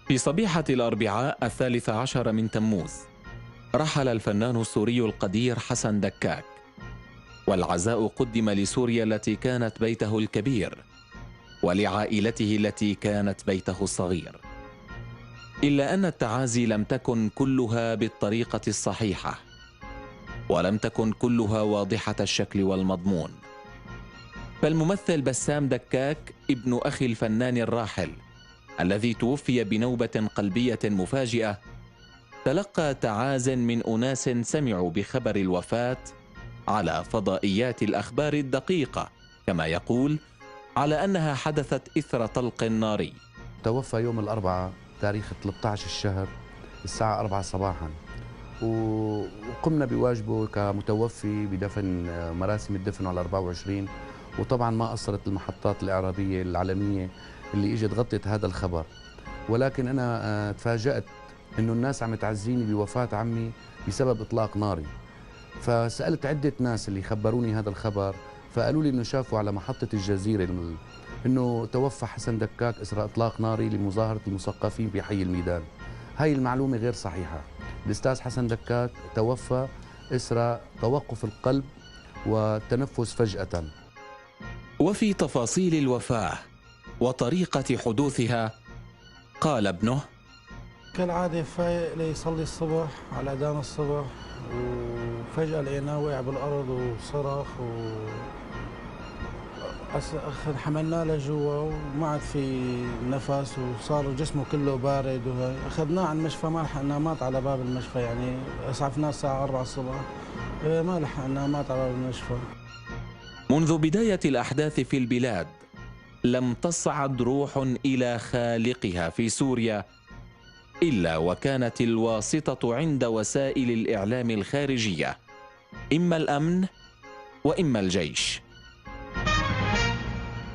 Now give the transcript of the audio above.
في صبيحة الأربعاء 13 من تموز رحل الفنان السوري القدير حسن دكاك، والعزاء قدم لسوريا التي كانت بيته الكبير ولعائلته التي كانت بيته الصغير. إلا أن التعازي لم تكن كلها بالطريقة الصحيحة، ولم تكن كلها واضحة الشكل والمضمون. فالممثل بسام دكاك ابن أخي الفنان الراحل الذي توفي بنوبة قلبية مفاجئة تلقى تعاز من أناس سمعوا بخبر الوفاة على فضائيات الأخبار الدقيقة، كما يقول، على أنها حدثت إثر طلق ناري. توفى يوم الأربعاء تاريخ 13 الشهر الساعة 4 صباحا، وقمنا بواجبه كمتوفي بدفن مراسم الدفن على 24. وطبعا ما قصرت المحطات الإعرابية العالمية اللي اجت غطت هذا الخبر، ولكن أنا تفاجأت إنه الناس عم تعزيني بوفاة عمي بسبب إطلاق ناري. فسألت عدة ناس اللي خبروني هذا الخبر، فقالوا لي إنه شافوا على محطة الجزيرة إنه توفى حسن دكاك إثر إطلاق ناري لمظاهرة المثقفين في حي الميدان. هاي المعلومة غير صحيحة. الأستاذ حسن دكاك توفى إثر توقف القلب والتنفس فجأة. وفي تفاصيل الوفاة وطريقة حدوثها قال ابنه: كالعادة فايق ليصلي الصبح على أذان الصبح، وفجأة لقيناه وقع بالأرض وصرخ حملناه لجوا وما عاد في نفس وصار جسمه كله بارد، وهي أخذناه على المشفى ما لحقناه، مات على باب المشفى. يعني أسعفناه الساعة 4 الصبح، ما لحقناه، مات على باب المشفى. منذ بداية الأحداث في البلاد لم تصعد روح إلى خالقها في سوريا إلا وكانت الواسطة عند وسائل الإعلام الخارجية، إما الأمن وإما الجيش.